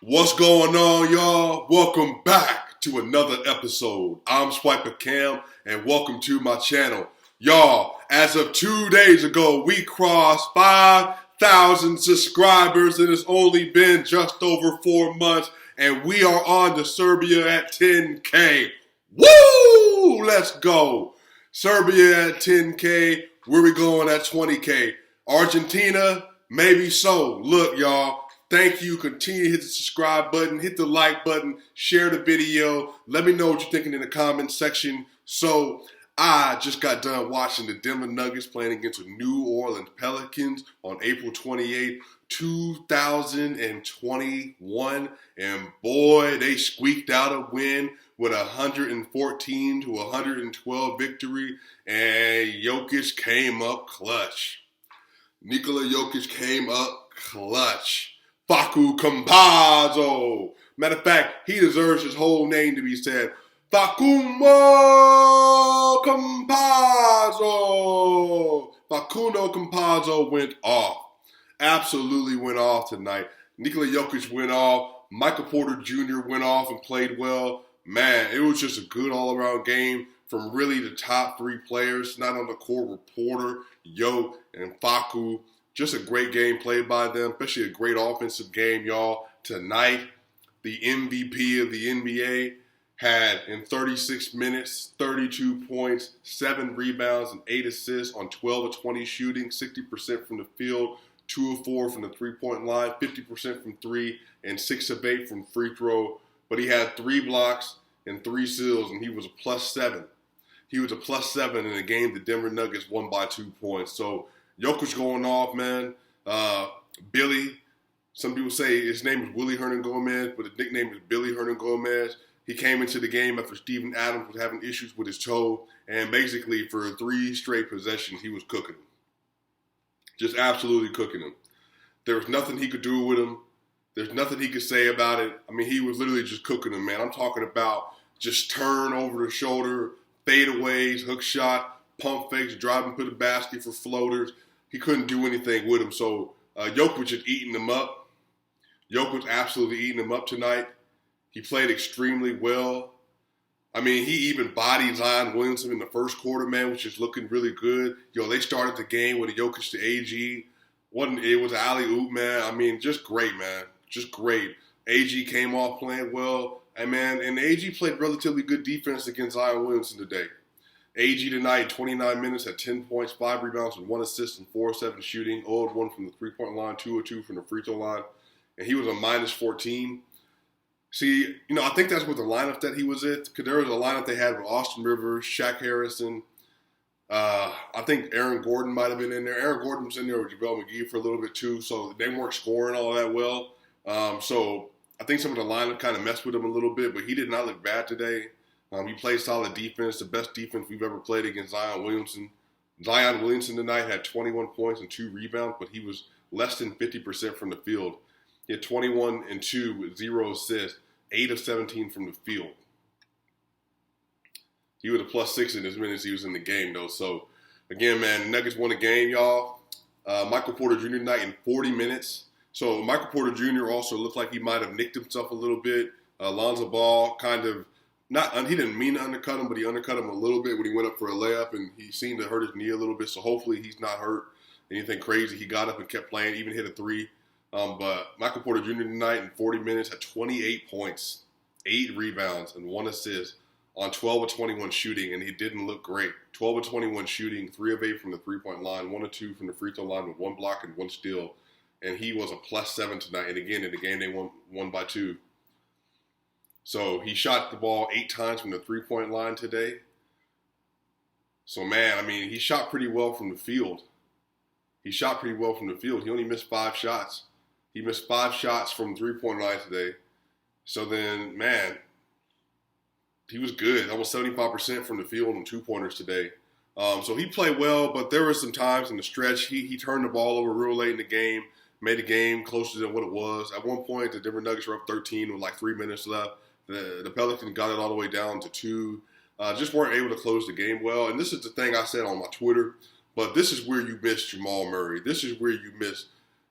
What's going on, y'all? Welcome back to another episode. I'm SwipaCam, and welcome to my channel. Y'all, as of 2 days ago, we crossed 5,000 subscribers, and it's only been just over 4 months, and we are on to Serbia at 10K. Woo! Let's go. Serbia at 10K. Where we going at 20K? Argentina? Maybe so. Look, y'all. Thank you. Continue to hit the subscribe button, hit the like button, share the video. Let me know what you're thinking in the comment section. So, I just got done watching the Denver Nuggets playing against the New Orleans Pelicans on April 28, 2021. And boy, they squeaked out a win with a 114 to 112 victory. And Jokic came up clutch. Nikola Jokic came up clutch. Facu Campazzo. Matter of fact, he deserves his whole name to be said. Facundo Campazzo. Facundo Campazzo went off. Absolutely went off tonight. Nikola Jokic went off. Michael Porter Jr. went off and played well. Man, it was just a good all-around game from really the top three players. Not on the court were Porter, Jokic, and Facu. Just a great game played by them, especially a great offensive game, y'all. Tonight, the MVP of the NBA had, in 36 minutes, 32 points, 7 rebounds, and 8 assists on 12 of 20 shooting, 60% from the field, 2 of 4 from the three-point line, 50% from 3, and 6 of 8 from free throw. But he had 3 blocks and 3 steals, and he was a +7. He was a +7 in a game the Denver Nuggets won by 2 points. So, Jokic going off, man. Billy, some people say his name is Willie Hernan Gomez, but his nickname is Billy Hernan Gomez. He came into the game after Steven Adams was having issues with his toe, and basically for 3 straight possessions, he was cooking him. Just absolutely cooking him. There was nothing he could do with him. There's nothing he could say about it. I mean, he was literally just cooking him, man. I'm talking about just turn over the shoulder, fadeaways, hook shot, pump fakes, driving to the basket for floaters. He couldn't do anything with him. So Jokic had eaten him up. Jokic absolutely eating him up tonight. He played extremely well. I mean, he even bodied Zion Williamson in the first quarter, man, which is looking really good. They started the game with a Jokic to AG. It was an alley-oop, man. I mean, just great, man. Just great. AG came off playing well. And AG played relatively good defense against Zion Williamson today. AG tonight, 29 minutes, had 10 points, 5 rebounds, and 1 assist, and 4 of 7 shooting. 0 of 1 from the three-point line, 2 of 2 from the free throw line. And he was a -14. See, I think that's what the lineup that he was in. Because there was a lineup they had with Austin Rivers, Shaq Harrison. I think Aaron Gordon might have been in there. Aaron Gordon was in there with JaVale McGee for a little bit too. So they weren't scoring all that well. So I think some of the lineup kind of messed with him a little bit. But he did not look bad today. He played solid defense, the best defense we've ever played against Zion Williamson. Zion Williamson tonight had 21 points and 2 rebounds, but he was less than 50% from the field. He had 21 and 2 with 0 assists, 8 of 17 from the field. He was a +6 in his minutes he was in the game, though. So, again, man, the Nuggets won the game, y'all. Michael Porter Jr. tonight in 40 minutes. So, Michael Porter Jr. also looked like he might have nicked himself a little bit. Lonzo Ball kind of he didn't mean to undercut him, but he undercut him a little bit when he went up for a layup, and he seemed to hurt his knee a little bit. So hopefully he's not hurt anything crazy. He got up and kept playing, even hit a 3. But Michael Porter Jr. tonight in 40 minutes had 28 points, 8 rebounds, and 1 assist on 12 of 21 shooting, and he didn't look great. 12 of 21 shooting, 3 of 8 from the three-point line, 1 of 2 from the free throw line with 1 block and 1 steal. And he was a +7 tonight. And again, in the game they won by 2. So he shot the ball 8 times from the three-point line today. So, man, I mean, he shot pretty well from the field. He only missed 5 shots. He missed 5 shots from three-point line today. So then, man, he was good. Almost 75% from the field on 2-pointers today. So he played well, but there were some times in the stretch he turned the ball over real late in the game, made the game closer than what it was. At one point, the Denver Nuggets were up 13 with like 3 minutes left. The Pelicans got it all the way down to 2. Just weren't able to close the game well. And this is the thing I said on my Twitter, but this is where you miss Jamal Murray. This is where you miss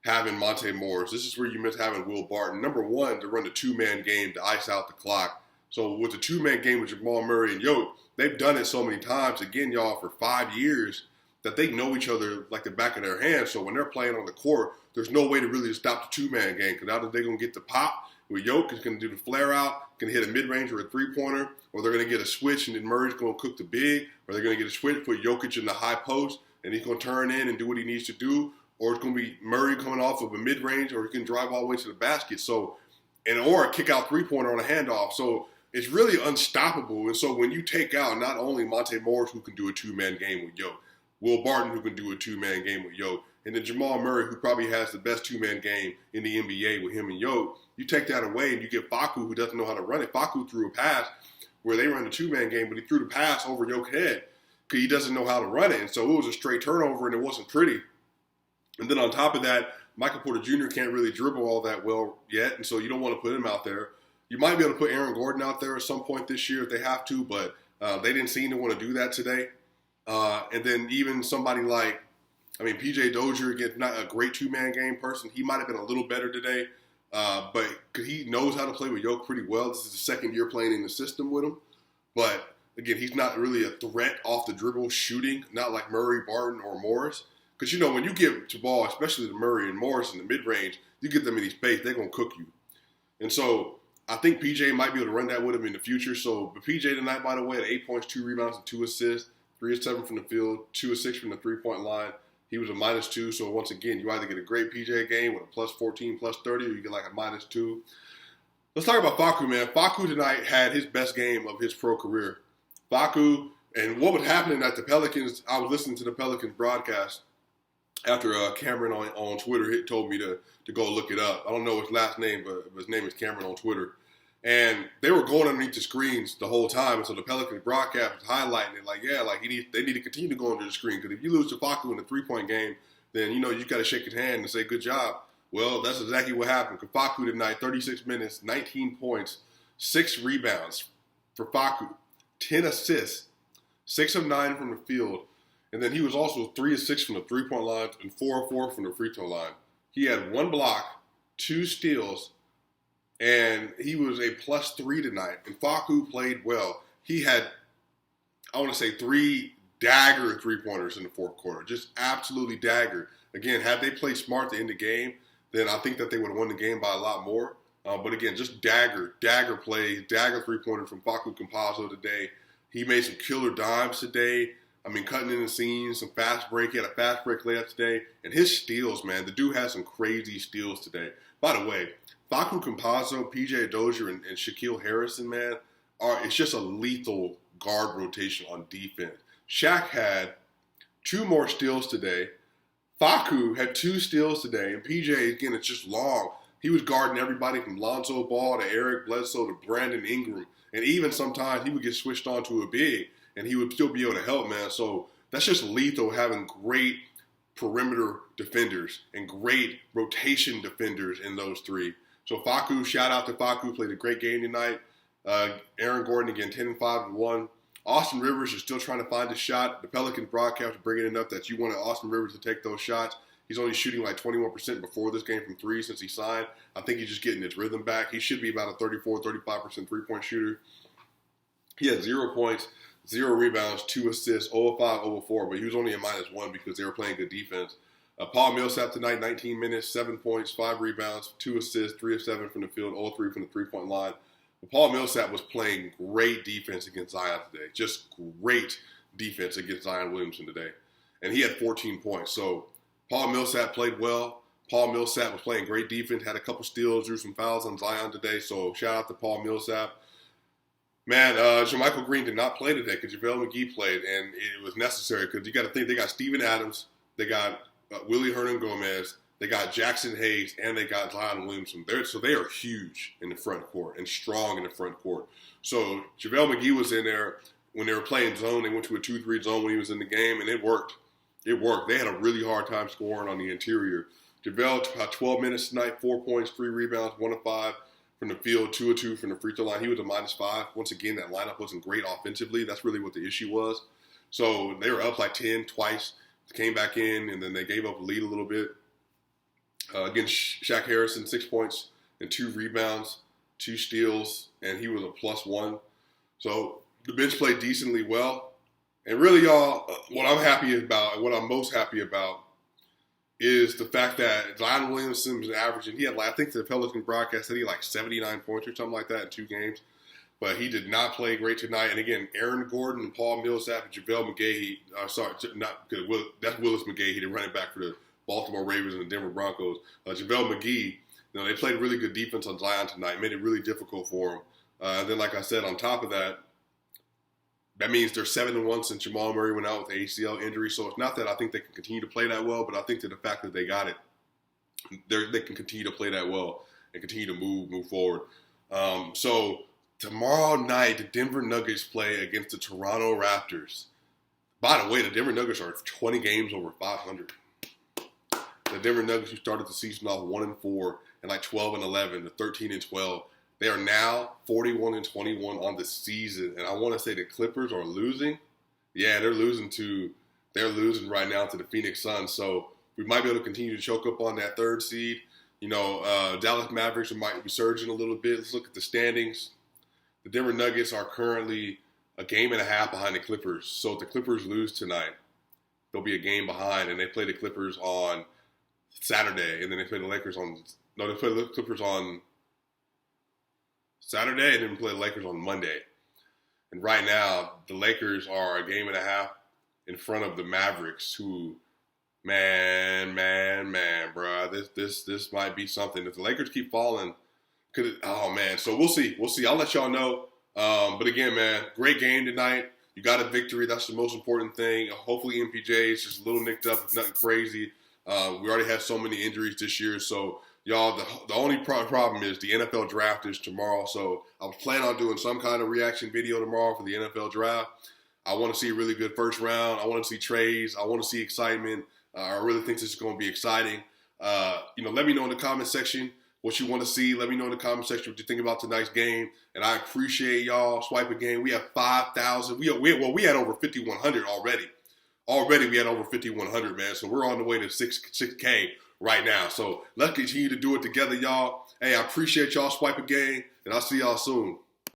having Monte Morris. This is where you miss having Will Barton. Number one, to run the two-man game to ice out the clock. So with the two-man game with Jamal Murray and Yoke, they've done it so many times, again, y'all, for 5 years, that they know each other like the back of their hands. So when they're playing on the court, there's no way to really stop the two-man game, because either they're going to get the pop, where Yoke is going to do the flare-out, can hit a mid-range or a three-pointer, or they're going to get a switch and then Murray's going to cook the big, or they're going to get a switch, put Jokic in the high post, and he's going to turn in and do what he needs to do, or it's going to be Murray coming off of a mid-range, or he can drive all the way to the basket. So, or a kick-out three-pointer on a handoff. So it's really unstoppable. And so when you take out not only Monte Morris, who can do a two-man game with Yoke, Will Barton, who can do a two-man game with Yoke, and then Jamal Murray, who probably has the best two-man game in the NBA with him and Yoke, you take that away and you get Facu, who doesn't know how to run it. Facu threw a pass where they ran the two-man game, but he threw the pass over Yoke's head because he doesn't know how to run it. And so it was a straight turnover, and it wasn't pretty. And then on top of that, Michael Porter Jr. can't really dribble all that well yet, and so you don't want to put him out there. You might be able to put Aaron Gordon out there at some point this year if they have to, but they didn't seem to want to do that today. And then even somebody like, P.J. Dozier, again, not a great two-man game person. He might have been a little better today, but because he knows how to play with Yoke pretty well. This is the second year playing in the system with him. But, again, he's not really a threat off the dribble shooting, not like Murray, Barton, or Morris. Because, when you give the ball, especially to Murray and Morris in the mid-range, you get them in space, they're going to cook you. And so I think PJ might be able to run that with him in the future. So, but PJ tonight, by the way, had 8 points, 2 rebounds, and 2 assists, 3 of 7 from the field, 2 of 6 from the three-point line. He was a -2. So, once again, you either get a great PJ game with a +14, +30, or you get like a -2. Let's talk about Facu, man. Facu tonight had his best game of his pro career. Facu, and what was happening at the Pelicans, I was listening to the Pelicans broadcast after Cameron on Twitter told me to go look it up. I don't know his last name, but his name is Cameron on Twitter. And they were going underneath the screens the whole time. And so the Pelicans broadcast was highlighting it they need to continue to go under the screen. Because if you lose to Facu in the three-point game, then, you got to shake his hand and say, good job. Well, that's exactly what happened. Because Facu tonight, 36 minutes, 19 points, 6 rebounds for Facu, 10 assists, 6 of 9 from the field. And then he was also 3 of 6 from the three-point line and 4 of 4 from the free throw line. He had 1 block, 2 steals, and he was a +3 tonight. And Facu played well. He had, 3 dagger three-pointers in the fourth quarter. Just absolutely dagger. Again, had they played smart to end the game, then I think that they would have won the game by a lot more. But again, just dagger plays, dagger three-pointers from Facu Campazzo today. He made some killer dimes today. Cutting in the seams, some fast break. He had a fast break layup today. And his steals, man, the dude has some crazy steals today. By the way, Facu Campazzo, P.J. Dozier, and Shaquille Harrison, man, it's just a lethal guard rotation on defense. Shaq had 2 more steals today. Facu had 2 steals today. And P.J., again, it's just long. He was guarding everybody from Lonzo Ball to Eric Bledsoe to Brandon Ingram. And even sometimes he would get switched on to a big, and he would still be able to help, man. So that's just lethal, having great perimeter defenders and great rotation defenders in those 3. So Facu, shout out to Facu, played a great game tonight. Aaron Gordon, again, 10 and 5 and 1. Austin Rivers is still trying to find his shot. The Pelicans broadcast are bringing it up that you wanted Austin Rivers to take those shots. He's only shooting like 21% before this game from 3 since he signed. I think he's just getting his rhythm back. He should be about a 34, 35% three-point shooter. He had 0 points, 0 rebounds, 2 assists, 0 of 5, 0 of 4, but he was only a -1 because they were playing good defense. Paul Millsap tonight, 19 minutes, 7 points, 5 rebounds, 2 assists, 3 of 7 from the field, 0 of 3 from the three-point line. But Paul Millsap was playing great defense against Zion today. Just great defense against Zion Williamson today. And he had 14 points. So Paul Millsap played well. Paul Millsap was playing great defense, had a couple steals, drew some fouls on Zion today. So shout out to Paul Millsap. Man, JaMychal Green did not play today because JaVale McGee played, and it was necessary because you got to think they got Steven Adams, they got Willie Hernan-Gomez, they got Jackson Hayes, and they got Zion Williamson. So they are huge in the front court and strong in the front court. So JaVale McGee was in there when they were playing zone. They went to a 2-3 zone when he was in the game, and it worked. It worked. They had a really hard time scoring on the interior. JaVale had 12 minutes tonight, 4 points, 3 rebounds, 1 of 5 from the field, 2 of 2 from the free throw line. He was a -5. Once again, that lineup wasn't great offensively. That's really what the issue was. So they were up like 10 twice, came back in, and then they gave up a lead a little bit. Against Shaq Harrison, 6 points and 2 rebounds, 2 steals, and he was a +1. So the bench played decently well. And really, y'all, what I'm most happy about is the fact that Zion Williamson was averaging, I think the Pelicans broadcast said he had like 79 points or something like that in 2 games. But he did not play great tonight. And again, Aaron Gordon and Paul Millsap and JaVale McGahee, that's Willis McGahee, the running back for the Baltimore Ravens and the Denver Broncos. JaVale McGee, they played really good defense on Zion tonight, made it really difficult for him. And then, like I said, on top of that, that means they're 7-1 since Jamal Murray went out with the ACL injury. So it's not that I think they can continue to play that well, but I think that the fact that they got it, they can continue to play that well and continue to move forward. So tomorrow night, the Denver Nuggets play against the Toronto Raptors. By the way, the Denver Nuggets are 20 games over 500. The Denver Nuggets, who started the season off 1-4 and like 12-11 to 13-12. They are now 41-21 on the season, and I want to say the Clippers are losing. Yeah, they're losing right now to the Phoenix Suns. So we might be able to continue to choke up on that 3rd seed. Dallas Mavericks might be surging a little bit. Let's look at the standings. The Denver Nuggets are currently a game and a half behind the Clippers. So if the Clippers lose tonight, they'll be a game behind, and they play the Clippers on Saturday, and then they play the Lakers on. No, they play the Clippers on Saturday, and then play the Lakers on Monday. And right now, the Lakers are a game and a half in front of the Mavericks, who, man, bro, this might be something. If the Lakers keep falling, so we'll see. I'll let y'all know. But again, man, great game tonight. You got a victory. That's the most important thing. Hopefully MPJ is just a little nicked up. It's nothing crazy. We already had so many injuries this year, so y'all, the only problem is the NFL draft is tomorrow. So I was planning on doing some kind of reaction video tomorrow for the NFL draft. I want to see a really good first round. I want to see trades. I want to see excitement. I really think this is going to be exciting. Let me know in the comment section what you want to see. Let me know in the comment section what you think about tonight's game. And I appreciate y'all. SwipaCam. We have 5,000. We had over 5,100 already. Already we had over 5,100, man. So we're on the way to 6K right now. So let's continue to do it together, y'all. Hey, I appreciate y'all. SwipaCam, and I'll see y'all soon.